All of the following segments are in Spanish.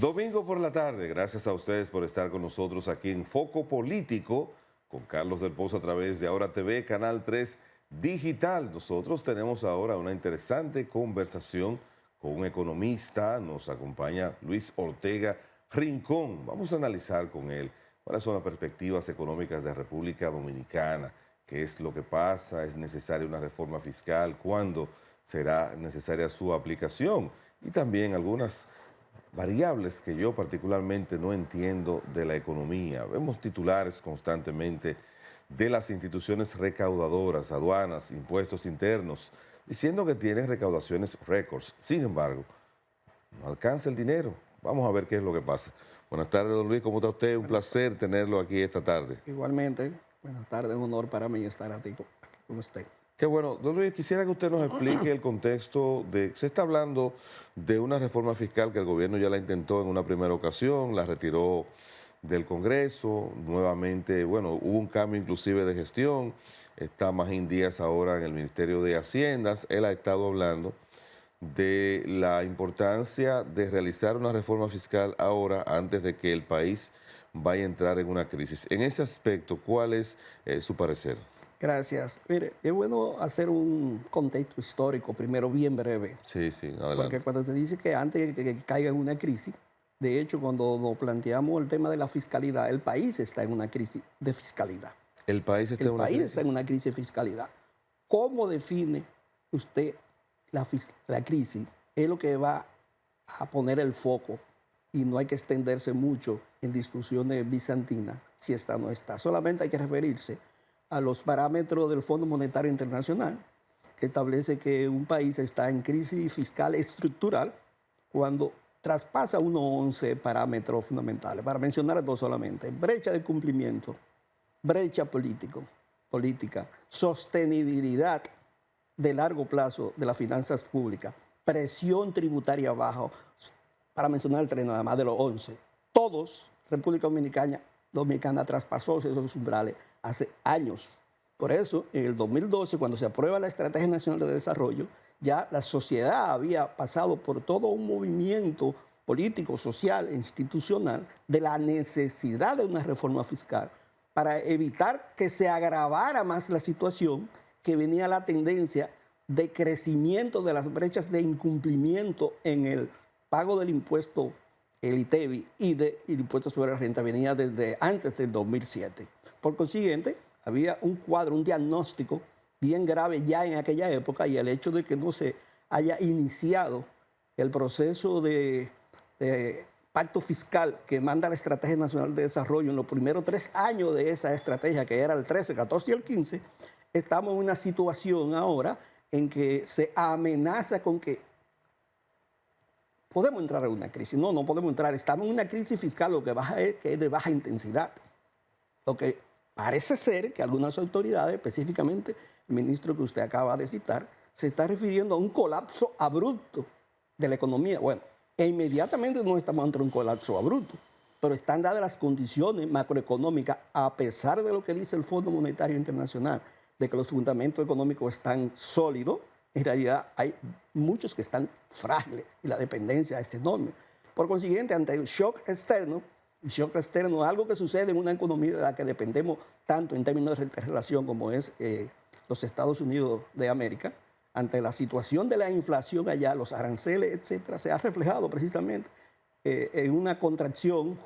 Domingo por la tarde, gracias a ustedes por estar con nosotros aquí en Foco Político, con Carlos del Pozo a través de Ahora TV, Canal 3 Digital. Nosotros tenemos ahora una interesante conversación con un economista, nos acompaña Luis Ortega Rincón. Vamos a analizar con él cuáles son las perspectivas económicas de República Dominicana, qué es lo que pasa, es necesaria una reforma fiscal, cuándo será necesaria su aplicación y también algunas variables que yo particularmente no entiendo de la economía. Vemos titulares constantemente de las instituciones recaudadoras, aduanas, impuestos internos, diciendo que tienen recaudaciones récords. Sin embargo, no alcanza el dinero. Vamos a ver qué es lo que pasa. Buenas tardes, don Luis, ¿cómo está usted? Un placer tenerlo aquí esta tarde. Igualmente, buenas tardes, un honor para mí estar aquí con usted. Qué bueno. Don Luis, quisiera que usted nos explique el contexto de... Se está hablando de una reforma fiscal que el gobierno ya la intentó en una primera ocasión, la retiró del Congreso, nuevamente, bueno, hubo un cambio inclusive de gestión, está Magín Díaz ahora en el Ministerio de Haciendas, él ha estado hablando de la importancia de realizar una reforma fiscal ahora antes de que el país vaya a entrar en una crisis. En ese aspecto, ¿cuál es su parecer? Gracias. Mire, es bueno hacer un contexto histórico, primero bien breve. Sí, adelante. Porque cuando se dice que antes de que caiga en una crisis, de hecho, cuando nos planteamos el tema de la fiscalidad, el país está en una crisis de fiscalidad. El país está en una crisis de fiscalidad. ¿Cómo define usted la crisis? Es lo que va a poner el foco y no hay que extenderse mucho en discusiones bizantinas si está o no está. Solamente hay que referirse a los parámetros del Fondo Monetario Internacional, que establece que un país está en crisis fiscal estructural cuando traspasa unos 11 parámetros fundamentales. Para mencionar dos solamente: brecha de cumplimiento, brecha política, sostenibilidad de largo plazo de las finanzas públicas, presión tributaria baja, para mencionar tres nada más de los 11. Todos, República Dominicana traspasó esos umbrales hace años. Por eso, en el 2012, cuando se aprueba la Estrategia Nacional de Desarrollo, ya la sociedad había pasado por todo un movimiento político, social e institucional de la necesidad de una reforma fiscal para evitar que se agravara más la situación, que venía la tendencia de crecimiento de las brechas de incumplimiento en el pago del impuesto, el ITEVI, y del impuesto sobre la renta, venía desde antes del 2007. Por consiguiente, había un cuadro, un diagnóstico bien grave ya en aquella época, y el hecho de que no se haya iniciado el proceso de pacto fiscal que manda la Estrategia Nacional de Desarrollo en los primeros 3 años de esa estrategia, que era el 13, 14 y el 15, estamos en una situación ahora en que se amenaza con que podemos entrar en una crisis. No podemos entrar. Estamos en una crisis fiscal, lo que es de baja intensidad. Lo que parece ser que algunas autoridades, específicamente el ministro que usted acaba de citar, se está refiriendo a un colapso abrupto de la economía. Bueno, inmediatamente no estamos ante un colapso abrupto, pero están dadas las condiciones macroeconómicas, a pesar de lo que dice el Fondo Monetario Internacional, de que los fundamentos económicos están sólidos. En realidad hay muchos que están frágiles y la dependencia es enorme. Por consiguiente, ante el shock externo es algo que sucede en una economía de la que dependemos tanto en términos de relación como es los Estados Unidos de América. Ante la situación de la inflación allá, los aranceles, etcétera, se ha reflejado precisamente en una contracción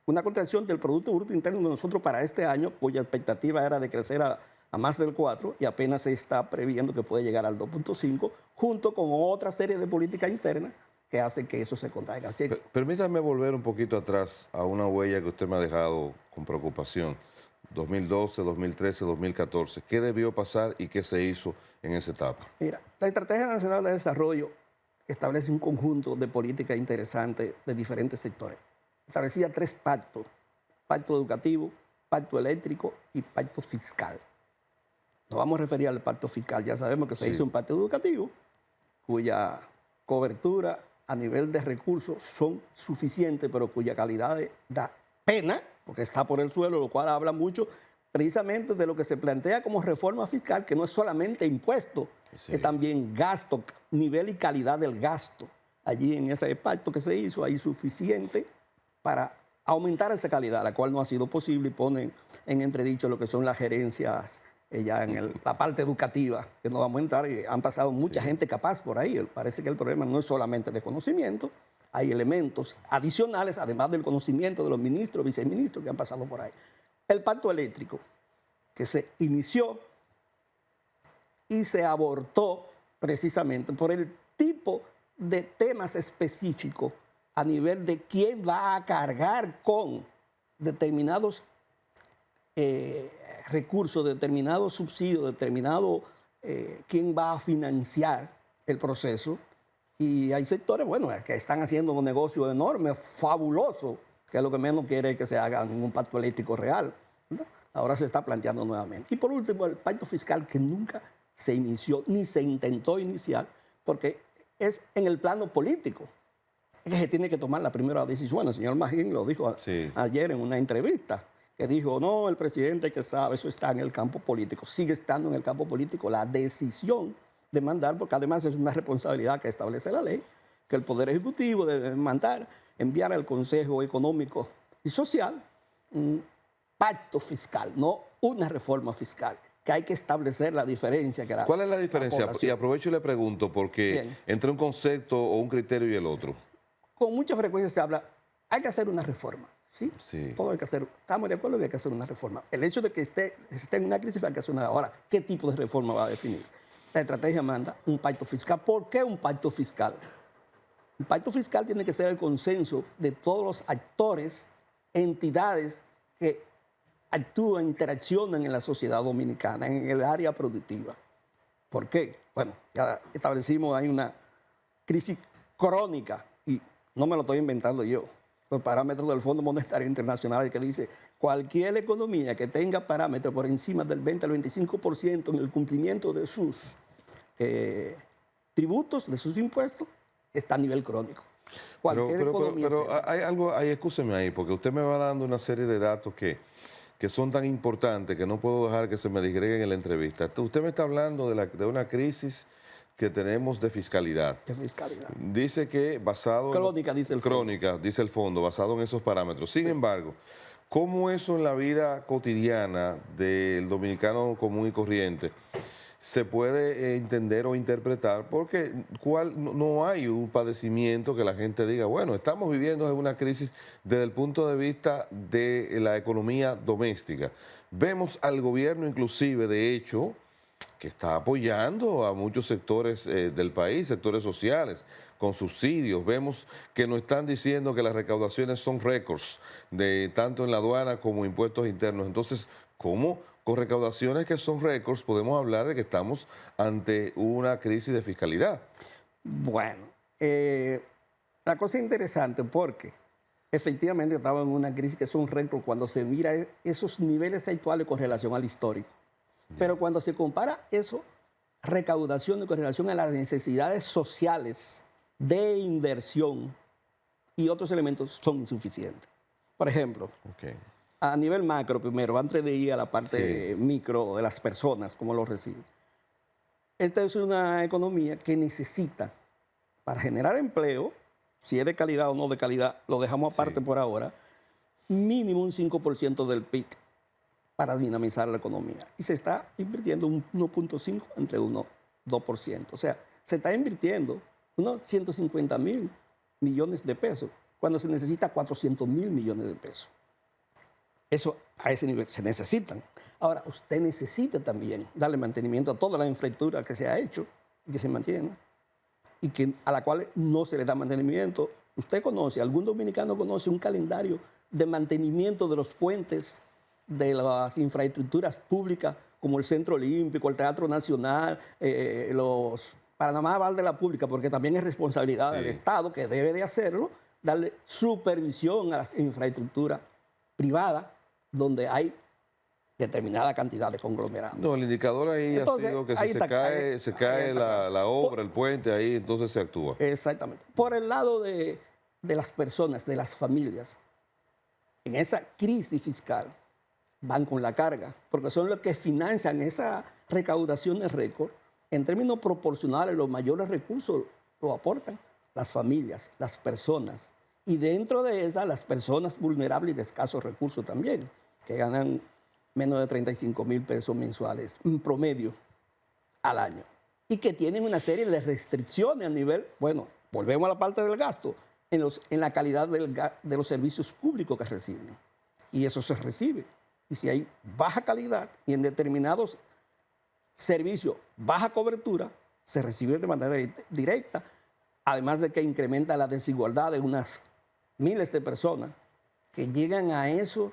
una contracción del Producto Bruto Interno de nosotros para este año, cuya expectativa era de crecer a más del 4, y apenas se está previendo que puede llegar al 2.5, junto con otra serie de políticas internas que hacen que eso se contraiga. Permítame volver un poquito atrás a una huella que usted me ha dejado con preocupación. 2012, 2013, 2014. ¿Qué debió pasar y qué se hizo en esa etapa? Mira, la Estrategia Nacional de Desarrollo establece un conjunto de políticas interesantes de diferentes sectores. Establecía 3 pactos: pacto educativo, pacto eléctrico y pacto fiscal. Nos vamos a referir al pacto fiscal. Ya sabemos que se hizo un pacto educativo cuya cobertura a nivel de recursos son suficientes, pero cuya calidad da pena, porque está por el suelo, lo cual habla mucho precisamente de lo que se plantea como reforma fiscal, que no es solamente impuesto, es también gasto, nivel y calidad del gasto. allí en ese pacto que se hizo, hay suficiente para aumentar esa calidad, la cual no ha sido posible y ponen en entredicho lo que son las gerencias ya en la parte educativa, que no vamos a entrar, y han pasado mucha gente capaz por ahí. Parece que el problema no es solamente de conocimiento, hay elementos adicionales, además del conocimiento de los ministros, viceministros que han pasado por ahí. El pacto eléctrico, que se inició y se abortó precisamente por el tipo de temas específicos a nivel de quién va a cargar con determinados recursos, determinados subsidios, determinado quién va a financiar el proceso. Y hay sectores, bueno, que están haciendo un negocio enorme, fabuloso, que lo que menos quiere es que se haga ningún pacto eléctrico real, ¿no? Ahora se está planteando nuevamente. Y por último, el pacto fiscal, que nunca se inició ni se intentó iniciar, porque es en el plano político es que se tiene que tomar la primera decisión. Bueno, el señor Magín lo dijo ayer en una entrevista, que dijo, no, el presidente que sabe, eso está en el campo político. Sigue estando en el campo político la decisión de mandar, porque además es una responsabilidad que establece la ley, que el Poder Ejecutivo debe mandar, enviar al Consejo Económico y Social un pacto fiscal, no una reforma fiscal, que hay que establecer la diferencia. ¿Cuál es la diferencia? Y aprovecho y le pregunto, porque entre un concepto o un criterio y el otro. Con mucha frecuencia se habla, hay que hacer una reforma. ¿Sí? Sí. Todo hay que hacer. Estamos de acuerdo que hay que hacer una reforma. El hecho de que esté en una crisis hay que hacer una. Ahora, ¿qué tipo de reforma va a definir? La estrategia manda un pacto fiscal. ¿Por qué un pacto fiscal? Un pacto fiscal tiene que ser el consenso de todos los actores, entidades que actúan, interaccionan en la sociedad dominicana, en el área productiva. ¿Por qué? Bueno, ya establecimos, hay una crisis crónica y no me lo estoy inventando yo. Los parámetros del Fondo Monetario Internacional, que dice cualquier economía que tenga parámetros por encima del 20 al 25% en el cumplimiento de sus tributos, de sus impuestos, está a nivel crónico. Pero hay algo, escúcheme ahí, porque usted me va dando una serie de datos que son tan importantes que no puedo dejar que se me disgreguen en la entrevista. Usted me está hablando de una crisis que tenemos de fiscalidad. De fiscalidad. Dice que basado... Crónica, dice el fondo. Crónica, dice el fondo, basado en esos parámetros. Sin embargo, ¿cómo eso en la vida cotidiana del dominicano común y corriente se puede entender o interpretar? Porque no hay un padecimiento que la gente diga, bueno, estamos viviendo en una crisis desde el punto de vista de la economía doméstica. Vemos al gobierno inclusive, de hecho, que está apoyando a muchos sectores del país, sectores sociales, con subsidios. Vemos que nos están diciendo que las recaudaciones son récords, tanto en la aduana como impuestos internos. Entonces, ¿cómo con recaudaciones que son récords podemos hablar de que estamos ante una crisis de fiscalidad? Bueno, la cosa es interesante porque efectivamente estamos en una crisis que son récords cuando se mira esos niveles actuales con relación al histórico. Pero cuando se compara eso, recaudación con relación a las necesidades sociales de inversión y otros elementos son insuficientes. Por ejemplo, a nivel macro primero, antes de ir a la parte micro de las personas, cómo lo reciben. Esta es una economía que necesita, para generar empleo, si es de calidad o no de calidad, lo dejamos aparte por ahora, mínimo un 5% del PIB. Para dinamizar la economía. Y se está invirtiendo un 1.5 entre 1 y 2%. O sea, se está invirtiendo unos 150.000 millones de pesos cuando se necesita 400.000 millones de pesos. Eso a ese nivel se necesitan. Ahora, usted necesita también darle mantenimiento a toda la infraestructura que se ha hecho y que se mantiene y a la cual no se le da mantenimiento. Usted conoce, algún dominicano conoce un calendario de mantenimiento de los puentes, de las infraestructuras públicas como el Centro Olímpico, el Teatro Nacional, los Panamá Val de la Pública, porque también es responsabilidad del Estado, que debe de hacerlo, darle supervisión a las infraestructuras privadas donde hay determinada cantidad de conglomerados. No, el indicador ahí entonces, ha sido que si se cae la obra, el puente, ahí entonces se actúa. Exactamente. Por el lado de las personas, de las familias, en esa crisis fiscal, van con la carga, porque son los que financian esa recaudación de récord. En términos proporcionales, los mayores recursos lo aportan las familias, las personas, y dentro de esas las personas vulnerables y de escasos recursos también, que ganan menos de 35,000 pesos mensuales, un promedio al año, y que tienen una serie de restricciones a nivel, bueno, volvemos a la parte del gasto, en la calidad de los servicios públicos que reciben. Y eso se recibe. Y si hay baja calidad y en determinados servicios baja cobertura, se recibe de manera directa, además de que incrementa la desigualdad de unas miles de personas que llegan a esos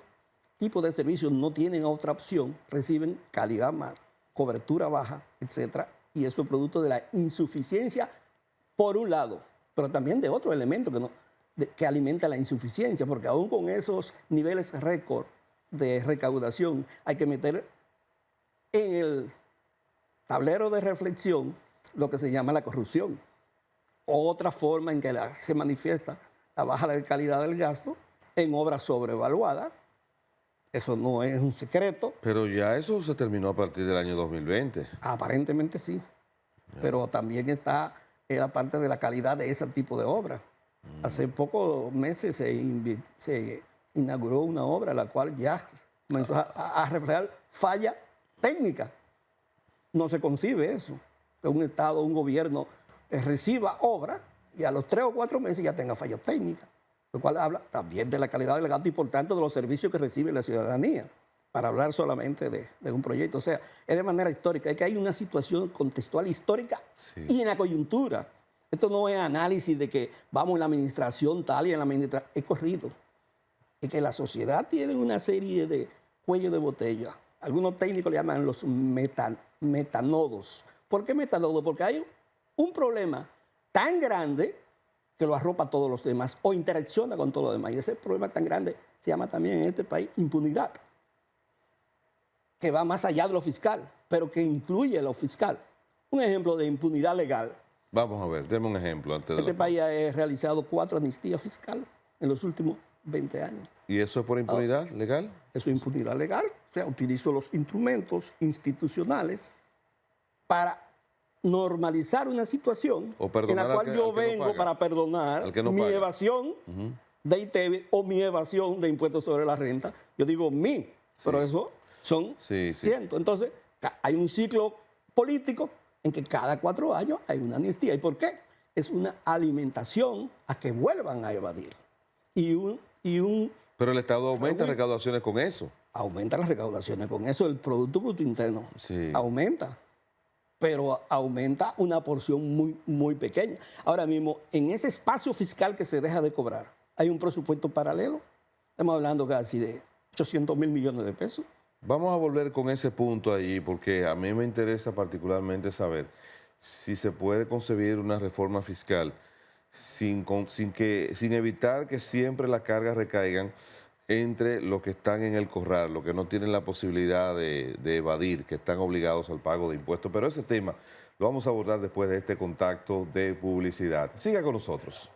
tipos de servicios, no tienen otra opción, reciben calidad mala, cobertura baja, etcétera, y eso es producto de la insuficiencia por un lado, pero también de otro elemento que alimenta la insuficiencia, porque aún con esos niveles récord de recaudación hay que meter en el tablero de reflexión lo que se llama la corrupción. Otra forma en que se manifiesta la baja de calidad del gasto en obras sobrevaluadas. Eso no es un secreto. Pero ya eso se terminó a partir del año 2020. Aparentemente sí, pero también está en la parte de la calidad de ese tipo de obras. Hace pocos meses se inauguró una obra la cual ya comenzó a reflejar falla técnica. No se concibe eso, que un Estado, un gobierno reciba obra y a los 3 o 4 meses ya tenga fallas técnicas, lo cual habla también de la calidad del gasto y por tanto de los servicios que recibe la ciudadanía, para hablar solamente de un proyecto. O sea, es de manera histórica, es que hay una situación contextual histórica y en la coyuntura. Esto no es análisis de que vamos en la administración tal y en la administración, es corrido. Es que la sociedad tiene una serie de cuellos de botella. Algunos técnicos le llaman los metanodos. ¿Por qué metanodos? Porque hay un problema tan grande que lo arropa a todos los demás o interacciona con todos los demás. Y ese problema tan grande se llama también en este país impunidad, que va más allá de lo fiscal, pero que incluye lo fiscal. Un ejemplo de impunidad legal. Vamos a ver, deme un ejemplo. Este país ha realizado 4 amnistías fiscales en los últimos 20 años. ¿Y eso es por impunidad legal? Eso es impunidad legal. O sea, utilizo los instrumentos institucionales para normalizar una situación en la cual yo vengo para perdonar mi evasión de ITEVI o mi evasión de impuestos sobre la renta. Yo digo pero eso son cientos. Entonces, hay un ciclo político en que cada 4 años hay una amnistía. ¿Y por qué? Es una alimentación a que vuelvan a evadir. Pero el Estado aumenta recaudaciones con eso. Aumenta las recaudaciones con eso. El Producto Bruto Interno aumenta, pero aumenta una porción muy, muy pequeña. Ahora mismo, en ese espacio fiscal que se deja de cobrar, hay un presupuesto paralelo. Estamos hablando casi de 800,000 millones de pesos. Vamos a volver con ese punto allí, porque a mí me interesa particularmente saber si se puede concebir una reforma fiscal sin evitar que siempre las cargas recaigan entre los que están en el corral, los que no tienen la posibilidad de evadir, que están obligados al pago de impuestos. Pero ese tema lo vamos a abordar después de este contacto de publicidad. Siga con nosotros.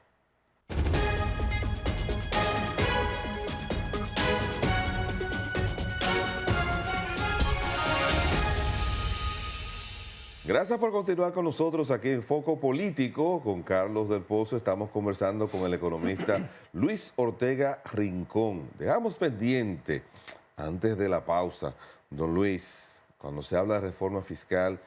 Gracias por continuar con nosotros aquí en Foco Político. Con Carlos del Pozo estamos conversando con el economista Luis Ortega Rincón. Dejamos pendiente, antes de la pausa, don Luis, cuando se habla de reforma fiscal,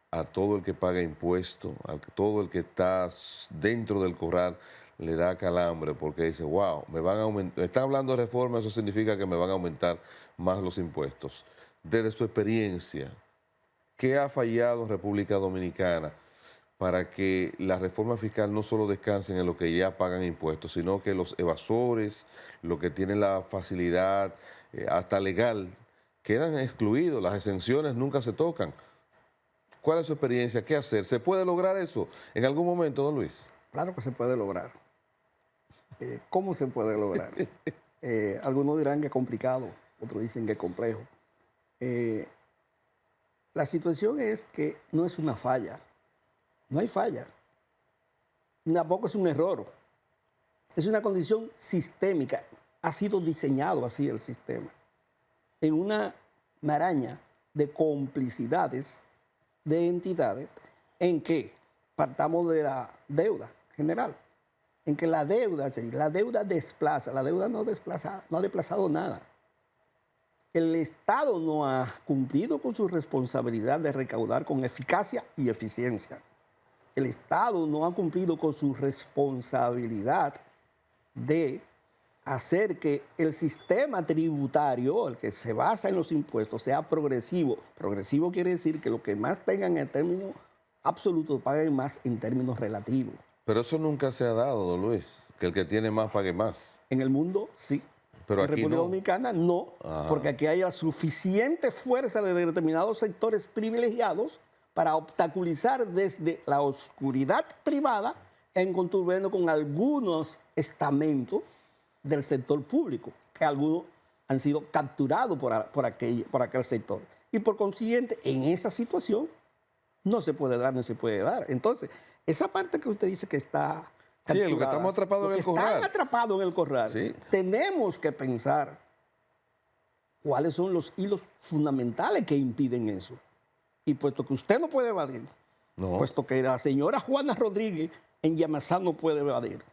a todo el que paga impuestos, a todo el que está dentro del corral, le da calambre porque dice, wow, me van a aumentar. Están hablando de reforma, eso significa que me van a aumentar más los impuestos. Desde su experiencia, ¿qué ha fallado en República Dominicana para que la reforma fiscal no solo descanse en lo que ya pagan impuestos, sino que los evasores, los que tienen la facilidad hasta legal, quedan excluidos, las exenciones nunca se tocan? ¿Cuál es su experiencia? ¿Qué hacer? ¿Se puede lograr eso en algún momento, don Luis? Claro que se puede lograr. ¿Cómo se puede lograr? Algunos dirán que es complicado, otros dicen que es complejo. La situación es que no es una falla, no hay falla, tampoco es un error, es una condición sistémica, ha sido diseñado así el sistema, en una maraña de complicidades de entidades en que partamos de la deuda general, en que la deuda desplaza, la deuda no ha desplazado nada. El Estado no ha cumplido con su responsabilidad de recaudar con eficacia y eficiencia. El Estado no ha cumplido con su responsabilidad de hacer que el sistema tributario, el que se basa en los impuestos, sea progresivo. Progresivo quiere decir que lo que más tengan en términos absolutos paguen más en términos relativos. Pero eso nunca se ha dado, don Luis, que el que tiene más pague más. En el mundo, sí. Pero en aquí República no. Dominicana, no, porque aquí hay la suficiente fuerza de determinados sectores privilegiados para obstaculizar desde la oscuridad privada en conturbiendo con algunos estamentos del sector público, que algunos han sido capturados por aquel sector. Y por consiguiente, en esa situación no se puede dar, no se puede dar. Entonces, esa parte que usted dice que está capturada, sí, lo que estamos atrapados en el corral. Están atrapados en el corral. Sí. Tenemos que pensar cuáles son los hilos fundamentales que impiden eso. Y puesto que usted no puede evadir, puesto que la señora Juana Rodríguez en Yamasá no puede evadir,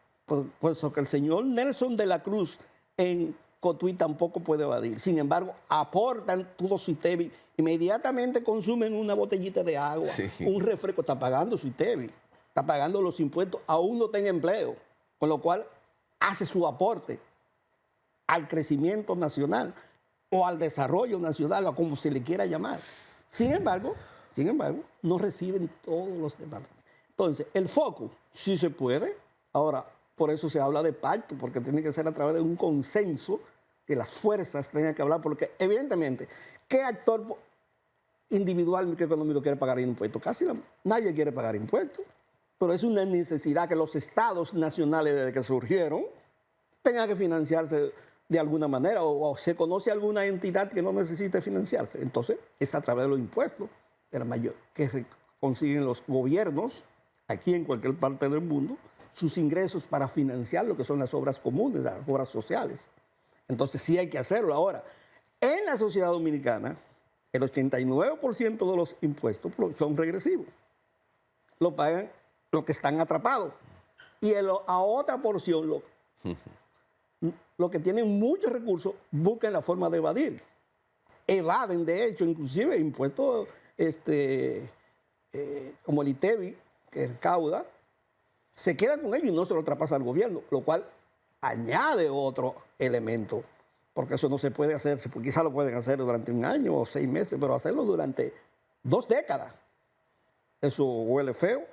puesto que el señor Nelson de la Cruz en Cotuí tampoco puede evadir. Sin embargo, aportan todo su ITEVI, inmediatamente consumen una botellita de agua, un refresco, está pagando su ITEVI, está pagando los impuestos, aún no tiene empleo, con lo cual hace su aporte al crecimiento nacional o al desarrollo nacional, o como se le quiera llamar. Sin embargo, no reciben todos los demás. Entonces, el foco sí se puede. Ahora, por eso se habla de pacto, porque tiene que ser a través de un consenso que las fuerzas tengan que hablar, porque evidentemente, ¿qué actor individual microeconómico quiere pagar impuestos? Nadie quiere pagar impuestos, pero es una necesidad que los estados nacionales desde que surgieron tengan que financiarse de alguna manera, o se conoce alguna entidad que no necesite financiarse. Entonces, es a través de los impuestos de la mayor que consiguen los gobiernos, aquí en cualquier parte del mundo, sus ingresos para financiar lo que son las obras comunes, las obras sociales. Entonces, sí hay que hacerlo. Ahora, en la sociedad dominicana, el 89% de los impuestos son regresivos. Lo pagan los que están atrapados. Y a otra porción, los que tienen muchos recursos buscan la forma de evadir. Evaden, de hecho, inclusive impuestos como el ITEVI, que recauda, se queda con ellos y no se lo traspasa al gobierno, lo cual añade otro elemento, porque eso no se puede hacer, quizás lo pueden hacer durante un año o 6 meses, pero hacerlo durante 2 décadas, eso huele feo.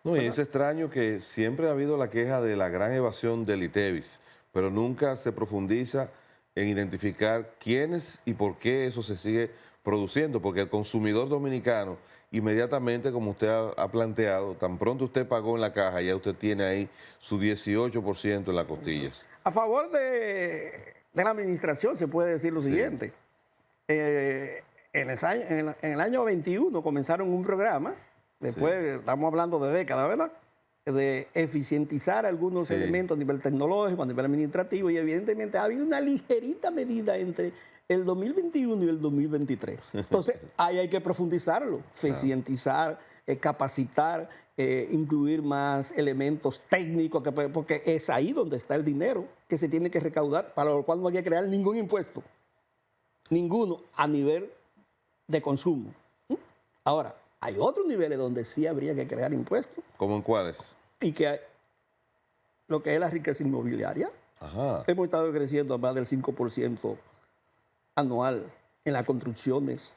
No, y es extraño que siempre ha habido la queja de la gran evasión del ITEVIS, pero nunca se profundiza en identificar quiénes y por qué eso se sigue produciendo, porque el consumidor dominicano inmediatamente, como usted ha planteado, tan pronto usted pagó en la caja, ya usted tiene ahí su 18% en las costillas. A favor de la administración se puede decir lo siguiente. En el año 21 comenzaron un programa, después estamos hablando de décadas, ¿verdad?, de eficientizar algunos elementos a nivel tecnológico, a nivel administrativo, y evidentemente ha habido una ligerita medida entre el 2021 y el 2023. Entonces, ahí hay que profundizarlo, eficientizar, capacitar, incluir más elementos técnicos, porque es ahí donde está el dinero que se tiene que recaudar, para lo cual no hay que crear ningún impuesto, ninguno a nivel de consumo. Ahora, hay otros niveles donde sí habría que crear impuestos. ¿Cómo en cuáles? Y que lo que es la riqueza inmobiliaria. Ajá. Hemos estado creciendo a más del 5% anual en las construcciones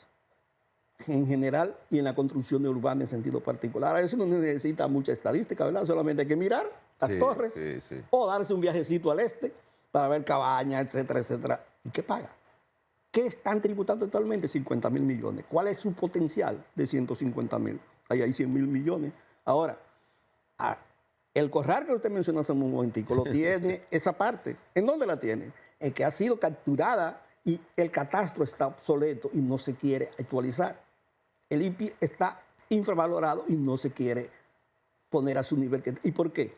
en general y en la construcción urbana en sentido particular. A eso no necesita mucha estadística, ¿verdad? Solamente hay que mirar las torres o darse un viajecito al este para ver cabañas, etcétera, etcétera. ¿Y qué paga? ¿Qué están tributando actualmente? 50.000 millones. ¿Cuál es su potencial de 150.000? Ahí hay 100.000 millones. Ahora, el corral que usted mencionó hace un momentico, lo tiene esa parte. ¿En dónde la tiene? En que ha sido capturada y el catastro está obsoleto y no se quiere actualizar. El IPI está infravalorado y no se quiere poner a su nivel. ¿Y por qué?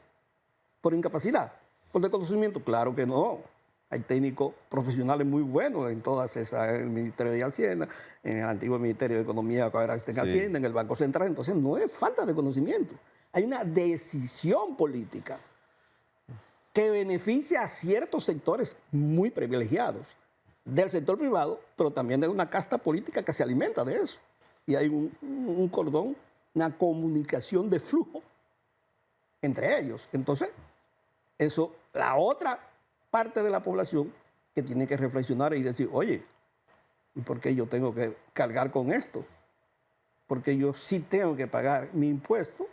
¿Por incapacidad? ¿Por desconocimiento? Claro que no. Hay técnicos profesionales muy buenos en todas esas, en el Ministerio de Hacienda, en el antiguo Ministerio de Economía, que ahora está en Hacienda, en el Banco Central. Entonces, no es falta de conocimiento. Hay una decisión política que beneficia a ciertos sectores muy privilegiados del sector privado, pero también de una casta política que se alimenta de eso. Y hay un cordón, una comunicación de flujo entre ellos. Entonces, eso, la otra parte de la población que tiene que reflexionar y decir, oye, ¿y por qué yo tengo que cargar con esto? Porque yo sí tengo que pagar mi impuesto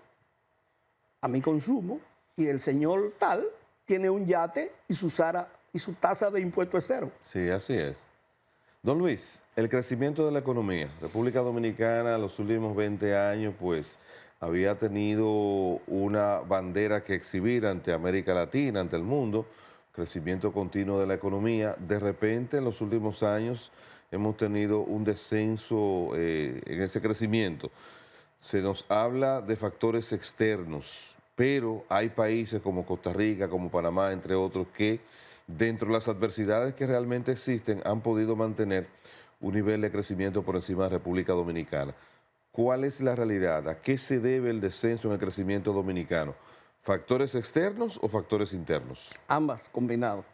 a mi consumo y el señor tal tiene un yate y su tasa de impuesto es cero. Sí, así es. Don Luis, el crecimiento de la economía. República Dominicana los últimos 20 años pues había tenido una bandera que exhibir ante América Latina, ante el mundo, crecimiento continuo de la economía. De repente en los últimos años hemos tenido un descenso en ese crecimiento. Se nos habla de factores externos, pero hay países como Costa Rica, como Panamá, entre otros, que dentro de las adversidades que realmente existen han podido mantener un nivel de crecimiento por encima de República Dominicana. ¿Cuál es la realidad? ¿A qué se debe el descenso en el crecimiento dominicano? ¿Factores externos o factores internos? Ambas combinados.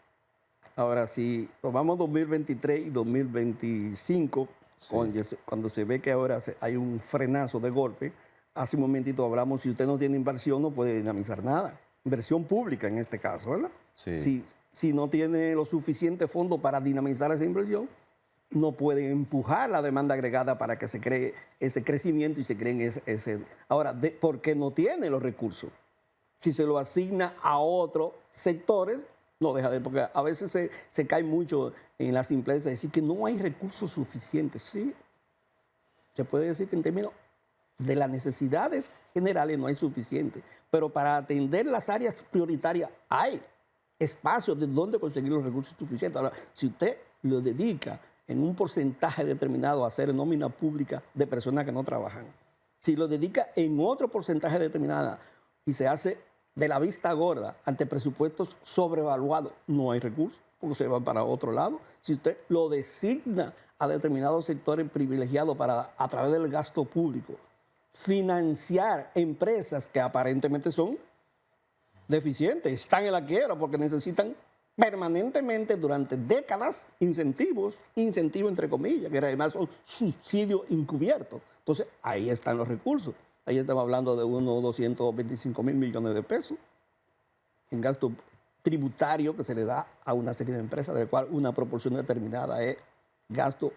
Ahora, si tomamos 2023 y 2025, sí, cuando se ve que ahora hay un frenazo de golpe, hace un momentito hablamos, si usted no tiene inversión no puede dinamizar nada. Inversión pública en este caso, ¿verdad? Sí. Si no tiene lo suficiente fondo para dinamizar esa inversión, no puede empujar la demanda agregada para que se cree ese crecimiento y se creen ese... Ahora, ¿por qué no tiene los recursos? Si se lo asigna a otros sectores, no deja de... Porque a veces se cae mucho en la simpleza de decir que no hay recursos suficientes. Sí, se puede decir que en términos de las necesidades generales no hay suficiente, pero para atender las áreas prioritarias hay espacios de donde conseguir los recursos suficientes. Ahora, si usted lo dedica en un porcentaje determinado a hacer nómina pública de personas que no trabajan, si lo dedica en otro porcentaje determinado y se hace de la vista gorda ante presupuestos sobrevaluados, no hay recursos, porque se van para otro lado. Si usted lo designa a determinados sectores privilegiados para, a través del gasto público, financiar empresas que aparentemente son deficientes, están en la quiebra porque necesitan permanentemente durante décadas incentivos entre comillas, que además son subsidios encubiertos. Entonces, ahí están los recursos. Ahí estamos hablando de unos 225 mil millones de pesos en gasto tributario que se le da a una serie de empresas, del cual una proporción determinada es gasto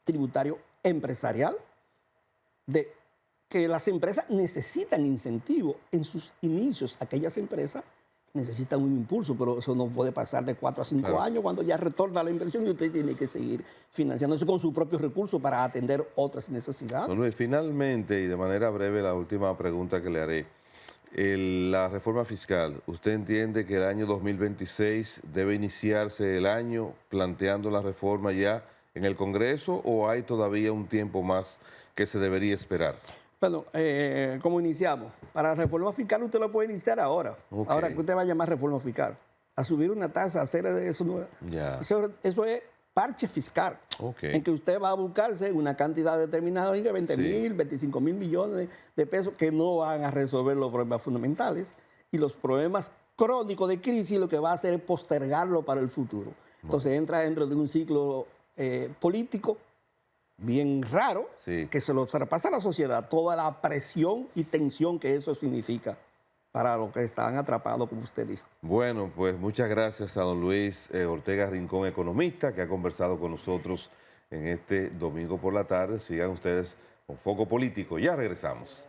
tributario empresarial, de que las empresas necesitan incentivos en sus inicios. Aquellas empresas necesitan un impulso, pero eso no puede pasar de 4 a 5 años cuando ya retorna la inversión y usted tiene que seguir financiándose con sus propios recursos para atender otras necesidades. Bueno, y finalmente, y de manera breve, la última pregunta que le haré. La reforma fiscal, ¿usted entiende que el año 2026 debe iniciarse el año planteando la reforma ya en el Congreso o hay todavía un tiempo más que se debería esperar? Bueno, ¿cómo iniciamos? Para la reforma fiscal usted lo puede iniciar ahora. Okay. Ahora, ¿qué usted va a llamar reforma fiscal? A subir una tasa, a hacer eso. Eso es parche fiscal. Okay. En que usted va a buscarse una cantidad determinada, 20 mil, 25 mil millones de pesos que no van a resolver los problemas fundamentales. Y los problemas crónicos de crisis lo que va a hacer es postergarlo para el futuro. Entonces entra dentro de un ciclo político bien raro, que se lo traspasa a la sociedad, toda la presión y tensión que eso significa para los que están atrapados, como usted dijo. Bueno, pues muchas gracias a don Luis Ortega Rincón, economista, que ha conversado con nosotros en este domingo por la tarde. Sigan ustedes con Foco Político. Ya regresamos.